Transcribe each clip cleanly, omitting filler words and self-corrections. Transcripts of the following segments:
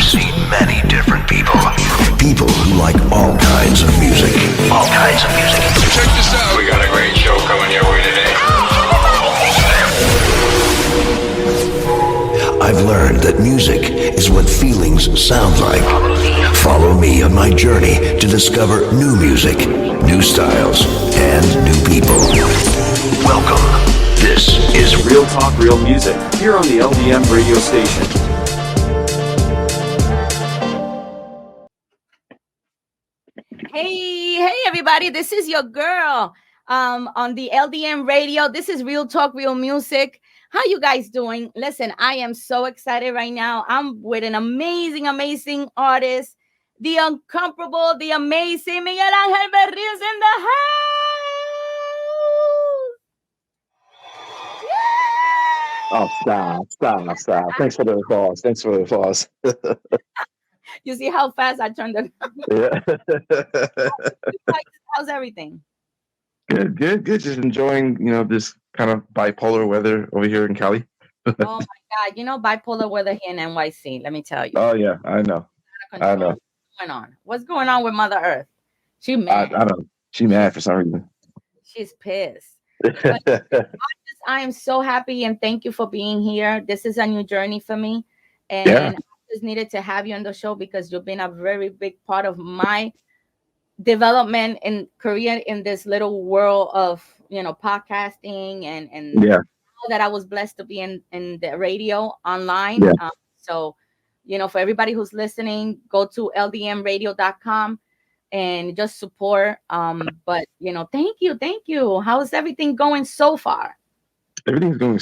seen many different people. People who like all kinds of music. All kinds of music. Check this out. We got a great show coming your way today. I've learned that music is what feelings sound like. Follow me on my journey to discover new music, new styles, and new people. Welcome. This is Real Talk, Real Music, here on the LDM radio station. Hey, everybody, this is your girl on the LDM radio. This is Real Talk, Real Music. How you guys doing? Listen, I am so excited right now. I'm with an amazing artist, the incomparable, the amazing Miguel Angel Berrios in the house. Oh, stop. Thanks for the applause. You see how fast I turned it? Yeah. How's everything? Good. Just enjoying, this kind of bipolar weather over here in Cali. Oh my God. Bipolar weather here in NYC. Let me tell you. Oh yeah, I know. What's going on with Mother Earth? She mad. I don't. She mad for some reason. She's pissed. I am so happy and thank you for being here. This is a new journey for me. And I just needed to have you on the show because you've been a very big part of my development in Korea in this little world of podcasting and that I was blessed to be in the radio online. So for everybody who's listening, go to ldmradio.com and just support. But thank you. How's everything going so far? Everything's going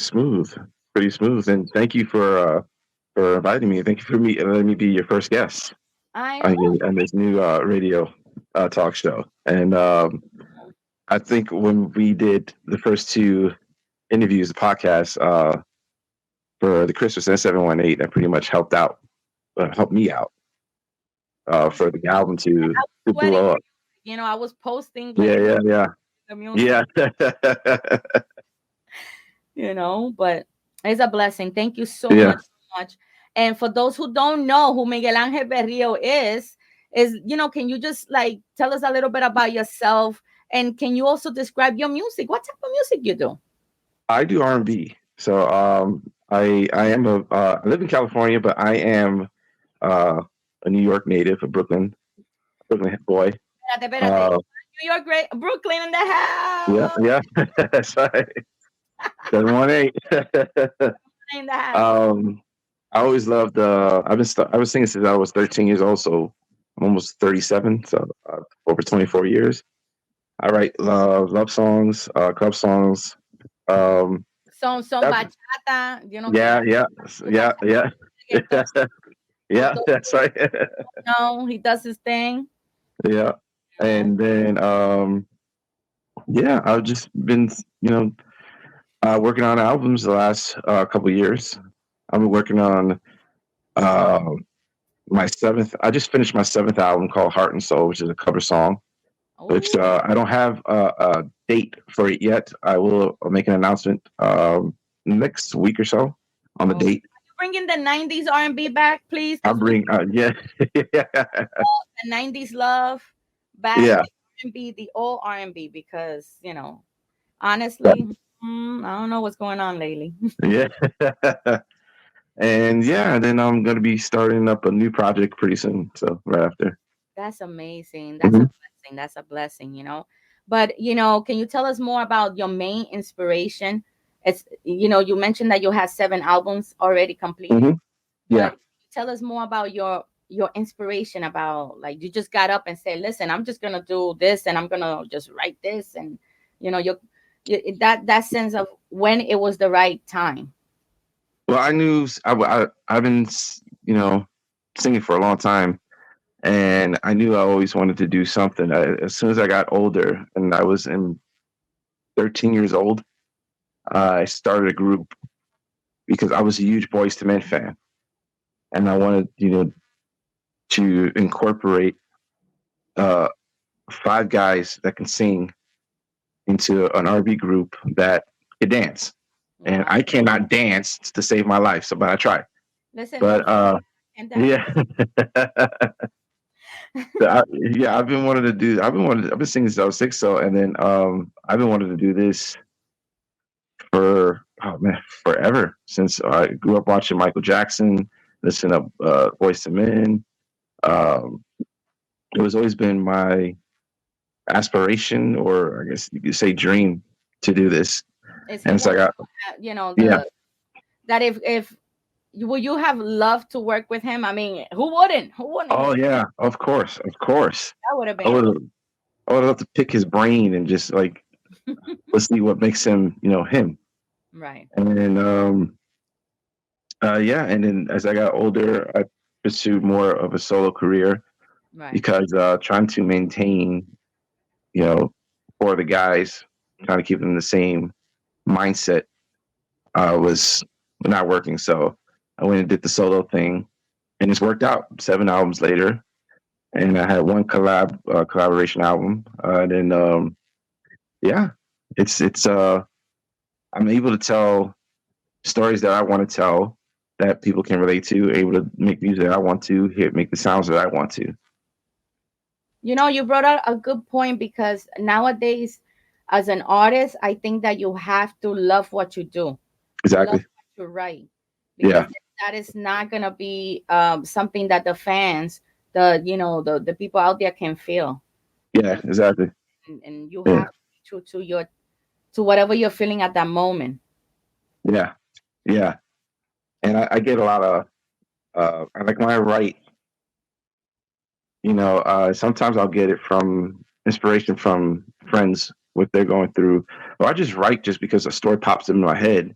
pretty smooth, and thank you for inviting me. Thank you for letting me be your first guest on this new radio talk show. And I think when we did the first two interviews, the podcast for the Christmas and 718, that pretty much helped me out for the album to blow up. I was posting. Yeah. But it's a blessing. Thank you so much. And for those who don't know who Miguel Angel Berrios is, can you just tell us a little bit about yourself, and can you also describe your music? What type of music you do? I do R&B. So I live in California, but I am a New York native, a Brooklyn boy. New York, Brooklyn in the house. Yeah, that's right. 718. In the house. I always loved. I was singing since I was 13 years old, so I'm almost 37. So over 24 years. I write love songs, club songs. Son bachata. Yeah, that's right. No, he does his thing. Yeah, and then I've just been working on albums the last couple of years. I'm working on my seventh. I just finished my seventh album called Heart and Soul, which is a cover song. Which I don't have a date for it yet. I will make an announcement next week or so on the date. Bring in the 90s R&B back, please. I'll bring, the 90s love back. R&B, the old R&B, because honestly, I don't know what's going on lately. And then I'm going to be starting up a new project pretty soon. So right after. That's amazing. That's a blessing. That's a blessing, But, can you tell us more about your main inspiration? It's, you mentioned that you have 7 albums already completed. Mm-hmm. Yeah. But tell us more about your inspiration, about you just got up and said, listen, I'm just going to do this and I'm going to just write this. And, that sense of when it was the right time. Well, I knew I've been, singing for a long time. And I knew I always wanted to do something. As soon as I got older, and I was 13 years old, I started a group because I was a huge Boyz II Men fan. And I wanted, to incorporate 5 guys that can sing into an R&B group that could dance. And I cannot dance to save my life, but I try. Listen, but And Yeah. Yeah, I've been wanting to do. I've been singing since I was 6. So, and then I've been wanting to do this for oh man, forever since I grew up watching Michael Jackson, listen to Voice of Men. Um, it was always been my aspiration, or I guess you could say dream, to do this. It's And the so one, I got yeah. the that if would you have loved to work with him? I mean, who wouldn't? Who wouldn't? Oh yeah, of course, of course. That would have I been would cool. I would love to pick his brain and just like let's see what makes him, him. Right, And then yeah, and then as I got older, I pursued more of a solo career right. because trying to maintain, you know, for the guys, trying to keep them the same mindset was not working. So I went and did the solo thing, and it's worked out. 7 albums later, and I had one collaboration album. And then yeah, it's I'm able to tell stories that I want to tell that people can relate to. Able to make music that I want to make the sounds that I want to. You brought out a good point because nowadays, as an artist, I think that you have to love what you do, love Exactly. what you write, because Yeah. that is not gonna be something that the fans, the people out there can feel, Yeah. and, Exactly. and you Yeah. have to be true to whatever you're feeling at that moment. Yeah. Yeah. And I get a lot of I like when I write. Sometimes I'll get it from inspiration from friends what they're going through, or I just write just because a story pops in my head,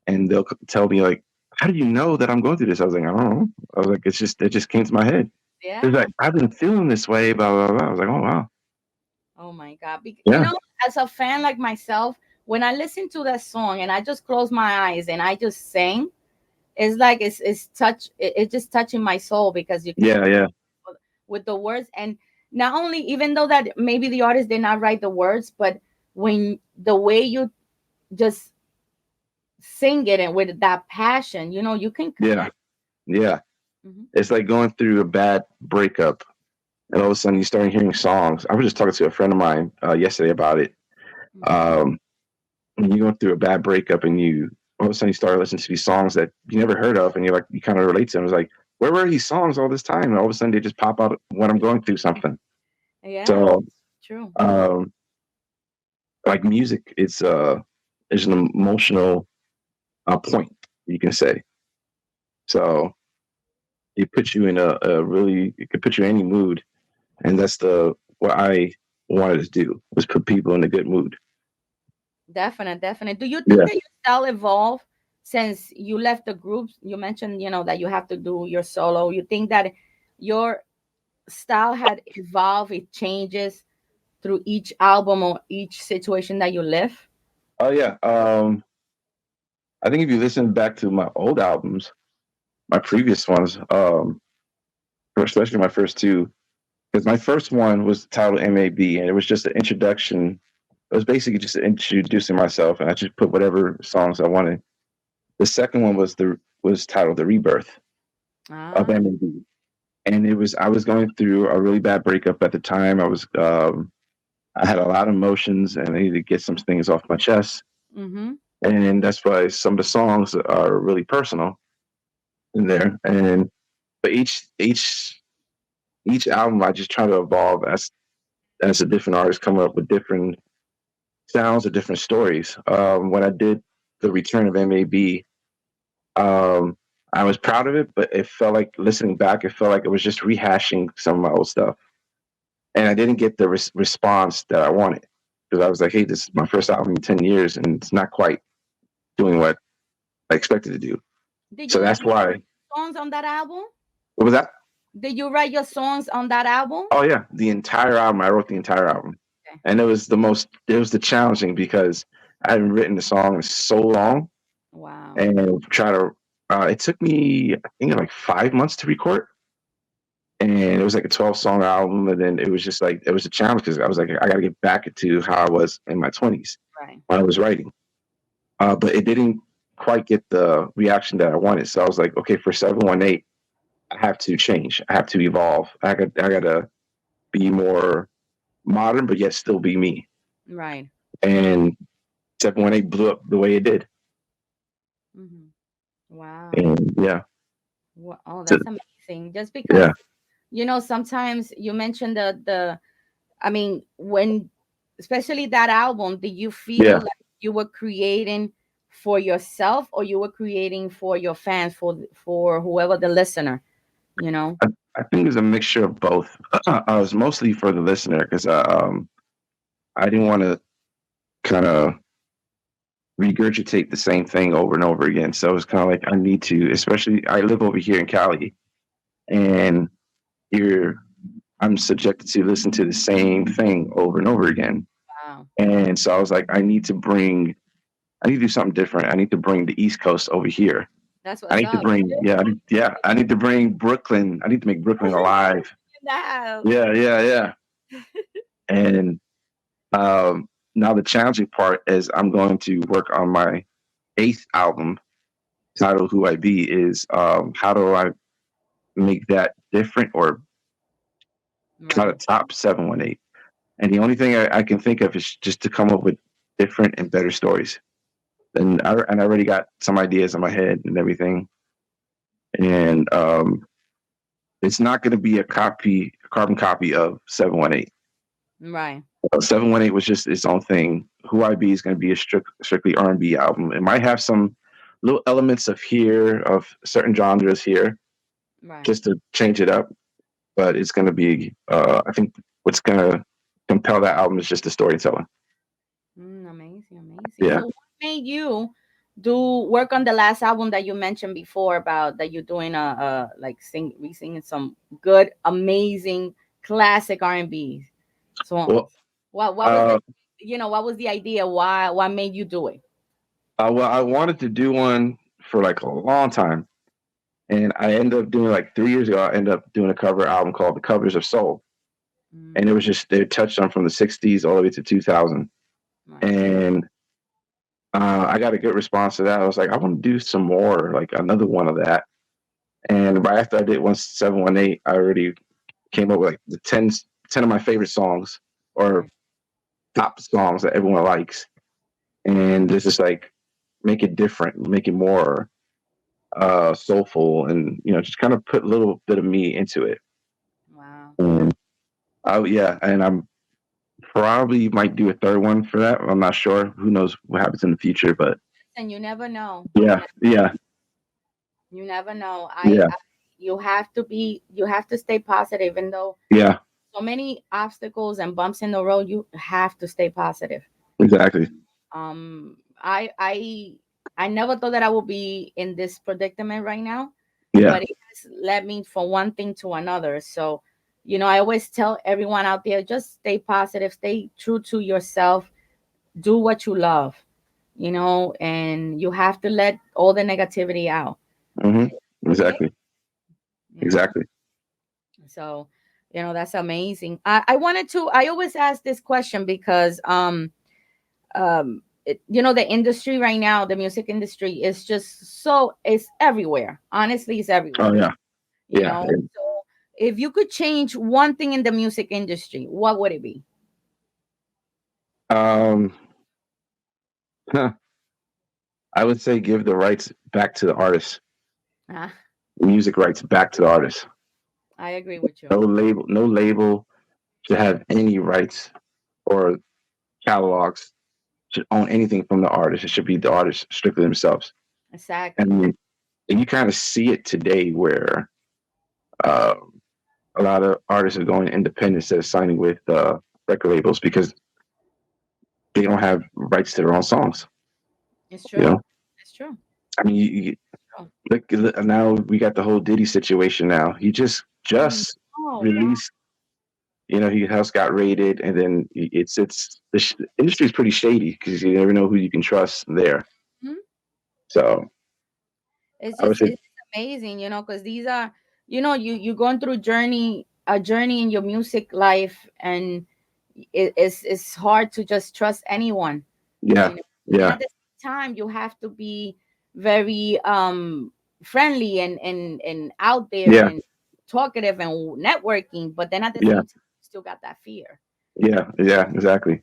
and they'll tell me like, "How do you know that I'm going through this?" I was like, "I don't know." I was like, it just came to my head. It's Yeah. like I've been feeling this way, blah blah blah. I was like, "Oh wow, Oh my God. yeah, As a fan like myself, when I listen to that song and I just close my eyes and I just sing, it's like it's just touching my soul because you can yeah, yeah, with the words. And not only, even though that maybe the artist did not write the words, but when the way you just sing it and with that passion, you can yeah, connect. yeah." Mhm. It's like going through a bad breakup, and all of a sudden you start hearing songs. I was just talking to a friend of mine yesterday about it. Mhm. Um, when you're going through a bad breakup and you all of a sudden you start listening to these songs that you never heard of, and you're like, you kind of relate to them. It's like, where were these songs all this time? And all of a sudden they just pop out when I'm going through something. Yeah, So true. um like music is an emotional point, you can say. So it puts you in a really, it could put you in any mood, and that's the what I wanted to do, was put people in a good mood. Definite, definite. Do you think Yeah. that your style evolved since you left the group? You mentioned, that you have to do your solo. You think that your style had evolved, it changes through each album or each situation that you live? Oh yeah. I think if you listen back to my old albums, my previous ones, especially my first two, because my first one was titled MAB, and it was just an introduction. It was basically just introducing myself, and I just put whatever songs I wanted. The second one was titled The Rebirth of Ah, MAB, and I was going through a really bad breakup at the time. I had a lot of emotions, and I needed to get some things off my chest, mm-hmm. and that's why some of the songs are really personal in there. And but each album, I just try to evolve as a different artist, come up with different sounds or different stories. When I did the return of MAB, I was proud of it, but it felt like, listening back, it felt like it was just rehashing some of my old stuff, and I didn't get the response that I wanted, because I was like, "Hey, this is my first album in 10 years, and it's not quite doing what I expected to do." Did So you that's write why. songs on that album? What was that? Did you write your songs on that album? Oh yeah, the entire album. I wrote the entire album, Okay. and it was the challenging, because I hadn't written the song in so long, Wow. and try to. It took me, I think, like 5 months to record, and it was like a 12-song album, and then it was just like, it was a challenge, because I was like, I got to get back to how I was in my 20s Right. when I was writing, but it didn't quite get the reaction that I wanted. So I was like, okay, for 718, I have to change. I have to evolve. I gotta be more modern, but yet still be me. Right. And 718 blew up the way it did. Hmm. Wow. And yeah, Oh, so, that's amazing. Just yeah, because, sometimes you mentioned I mean, when, especially that album, did you feel yeah. like you were creating for yourself, or you were creating for your fans, for whoever the listener, you know? I think it's a mixture of both. I was mostly for the listener because I didn't want to kind of regurgitate the same thing over and over again. So it's kind of like I need to, especially I live over here in Cali, and you're I'm subjected to listen to the same thing over and over again. Wow. And so I was like, I need to do something different. I need to bring the East Coast over here. That's I what's need to up. bring, I need to bring Brooklyn. I need to make Brooklyn alive. Now. Yeah. And now the challenging part is I'm going to work on my eighth album titled Who I Be is how do I make that different or try to Right. top 718. And the only thing I can think of is just to come up with different and better stories. And I already got some ideas in my head and everything. And it's not going to be a carbon copy of 718. Right. 718 was just its own thing. Who I Be is going to be a strictly R&B album. It might have some little elements of certain genres here, Right. just to change it up. But it's going to be, I think, what's going to compel that album is just the storytelling. Amazing. Yeah. So what made you do work on the last album that you mentioned before, about that you're doing like singing some good, amazing classic R&B songs? Well, What was uh, what was the idea? What made you do it? well, I wanted to do one for like a long time. And I ended up doing like 3 years ago, I ended up doing a cover album called The Covers of Soul. And it was just, they touched on from the 60s all the way to 2000. Right. And I got a good response to that. I was like, I want to do some more, like another one of that. And right after I did 1718, I already came up with like the 10 of my favorite songs or top songs that everyone likes. And this is like, make it different, make it more soulful, and just kind of put a little bit of me into it. Wow. And and I'm probably might do a third one for that. I'm not sure. Who knows what happens in the future, but And you never know. yeah. You never know. Yeah. You have to stay positive, even though Yeah, so many obstacles and bumps in the road. You have to stay positive. exactly. Um, I never thought that I would be in this predicament right now, Yeah. but it has led me from one thing to another. So, I always tell everyone out there, just stay positive, stay true to yourself, do what you love, and you have to let all the negativity out. Hmm. Exactly. you know? Exactly. So, that's amazing. I always ask this question because, the industry right now, the music industry is just it's everywhere. Honestly, it's everywhere. Oh yeah. You Yeah. know, so if you could change one thing in the music industry, what would it be? Um, huh, I would say give the rights back to the artist. Ah, Music rights back to the artist. I agree with you. No label should have any rights or catalogs should own anything from the artist. It should be the artist strictly themselves. Exactly. And you kind of see it today where uh, a lot of artists are going independent instead of signing with record labels because they don't have rights to their own songs. It's You true. know, It's true. I mean, look, now we got the whole Diddy situation. Now he just Oh, released. His house got raided, and then the industry is pretty shady because you never know who you can trust there. mhm. So I would say, It's amazing, because these are, you're going through a journey in your music life, and it's hard to just trust anyone. yeah, And yeah, at the same time, you have to be very friendly and out there Yeah, and talkative and networking, but then at the yeah, same time, you still got that fear. yeah, exactly.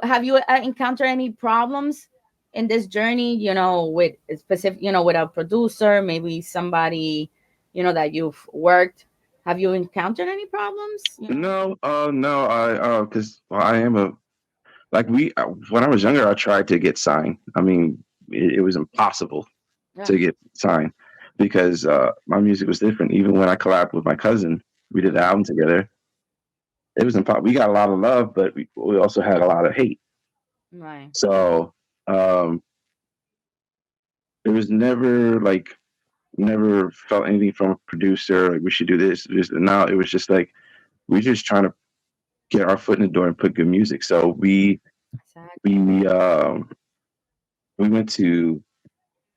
Have you encountered any problems in this journey, with specific, with a producer, maybe somebody, that you've worked? Have you encountered any problems? No, no, because I am a like we when I was younger, I tried to get signed. I mean, it was impossible Yeah. to get signed because my music was different. Even when I collabed with my cousin, we did an album together. It was impossible. We got a lot of love, but we also had a lot of hate. Right. So um, it was never like never felt anything from a producer like we should do this. Now it was just like we're just trying to get our foot in the door and put good music. So Exactly. we went to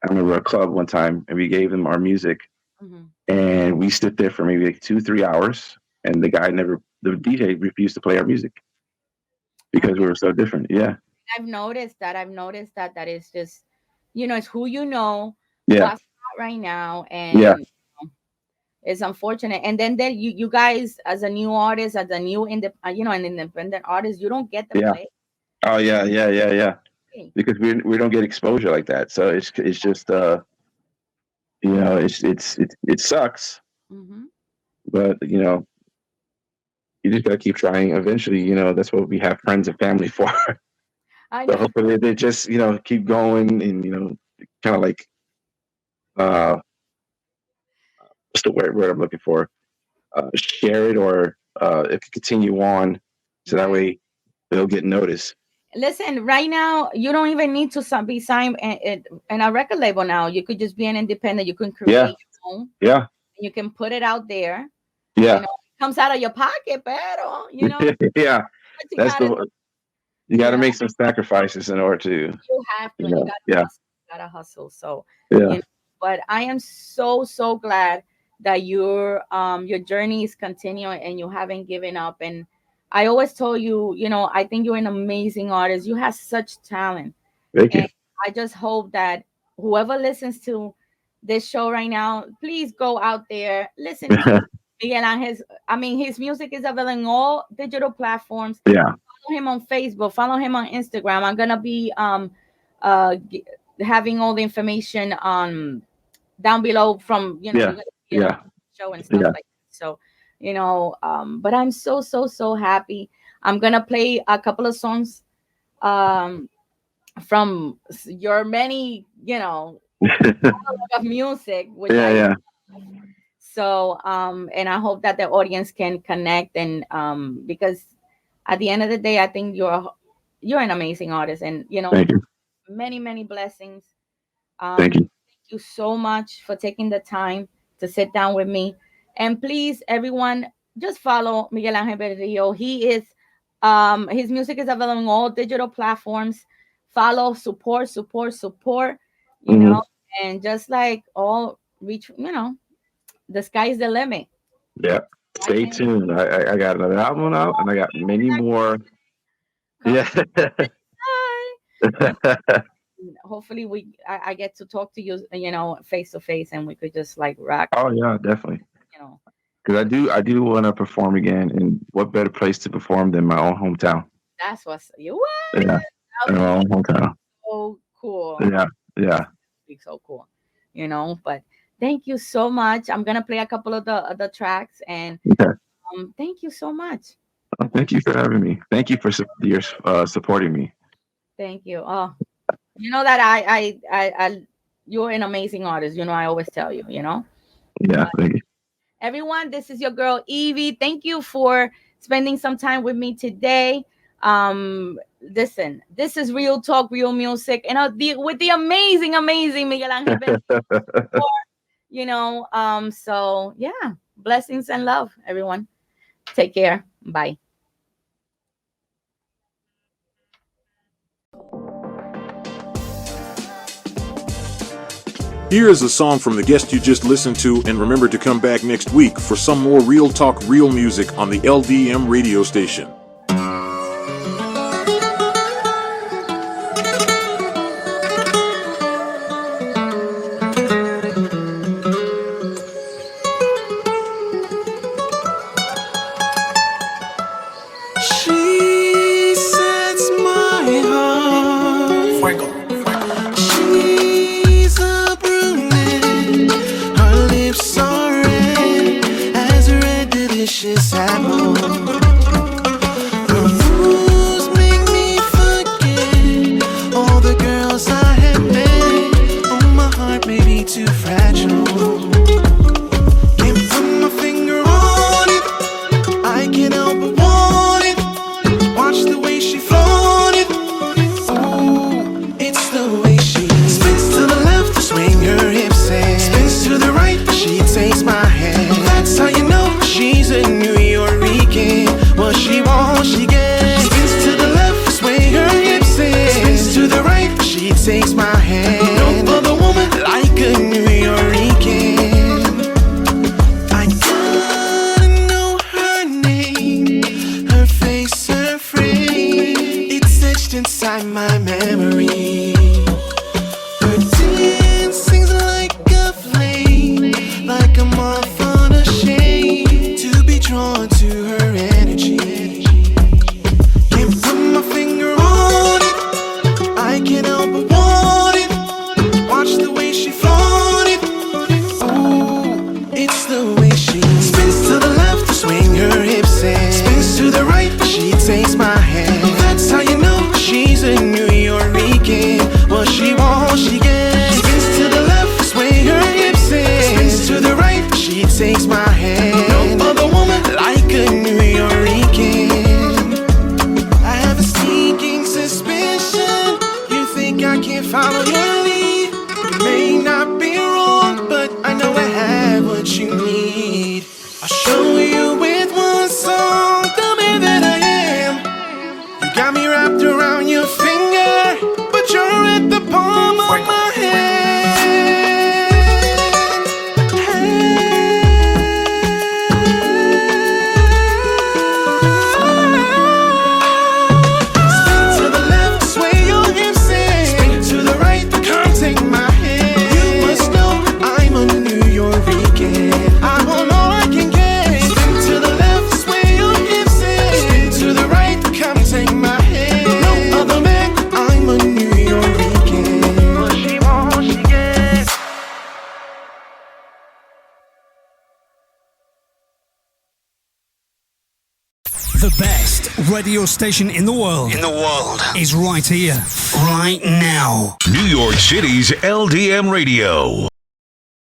I remember a club one time and we gave them our music Hmm. and we stood there for maybe like 2-3 hours and the DJ refused to play our music Oh because yeah, we were so different. Yeah. I've noticed that that is just, it's who Yeah. what's hot right now, Yeah. and it's unfortunate. And then you guys, as a new artist, as a new an independent artist, you don't get the Yeah. play. Oh yeah, yeah. Because we don't get exposure like that. So it's just it sucks, Mm-hmm. but you just gotta keep trying. Eventually, that's what we have friends and family for. I So know. hopefully they just, keep going and, kind of like, uh, what's the word I'm looking for? Share it or it can continue on. So that Right. way they'll get noticed. Listen, right now you don't even need to be signed in a record label. Now you could just be an independent. You can Yeah. create your own. Yeah. You can put it out there. Yeah. It comes out of your pocket, pero Yeah. what you That's gotta, you got you to know, make some sacrifices in order to, you have to, and you gotta yeah. hustle. You gotta hustle. So, Yeah. you know, but I am so glad that your journey is continuing and you haven't given up. And I always told you, I think you're an amazing artist. You have such talent. Thank you. And I just hope that whoever listens to this show right now, please go out there, listen to Miguel Angel's. I mean, his music is available on all digital platforms. Yeah. Follow him on Facebook, follow him on Instagram. I'm gonna be having all the information down below from you're Yeah. gonna be on Yeah. the show and stuff Yeah. like that. So, but I'm so happy. I'm gonna play a couple of songs um from your many, of music, which Yeah. I Yeah. so and I hope that the audience can connect and because at the end of the day, I think you're an amazing artist, and Thank you. many blessings. Thank you. Thank you so much for taking the time to sit down with me. And please, everyone, just follow Miguel Angel Berrios. He is his music is available on all digital platforms. Follow, support, Mhm. and just like all reach, the sky's the limit. Yeah. I Stay can tuned. I got another album out and I got many more. come Yeah. by. And hopefully I get to talk to you, face to face, and we could just like rock, Oh yeah, definitely. you know. Because I do want to perform again, and what better place to perform than my own hometown? That's what's you what? Yeah, That in would my be own hometown. so cool. Yeah, yeah. Be so cool, But thank you so much. I'm gonna play a couple of the tracks, and Okay. thank you so much. Well, thank you for having me. Thank you for your supporting me. Thank you. Oh, you know that you're an amazing artist. I always tell you. Yeah, thank you. Everyone, this is your girl Evie. Thank you for spending some time with me today. Listen, this is real talk, real music, and with the amazing Miguel Angel Berrios, so yeah, blessings and love, everyone. Take care. Bye. Here is a song from the guest you just listened to, and remember to come back next week for some more real talk, real music on the LDM radio station. The best radio station in the world. Is right here, right now. New York City's LDM Radio.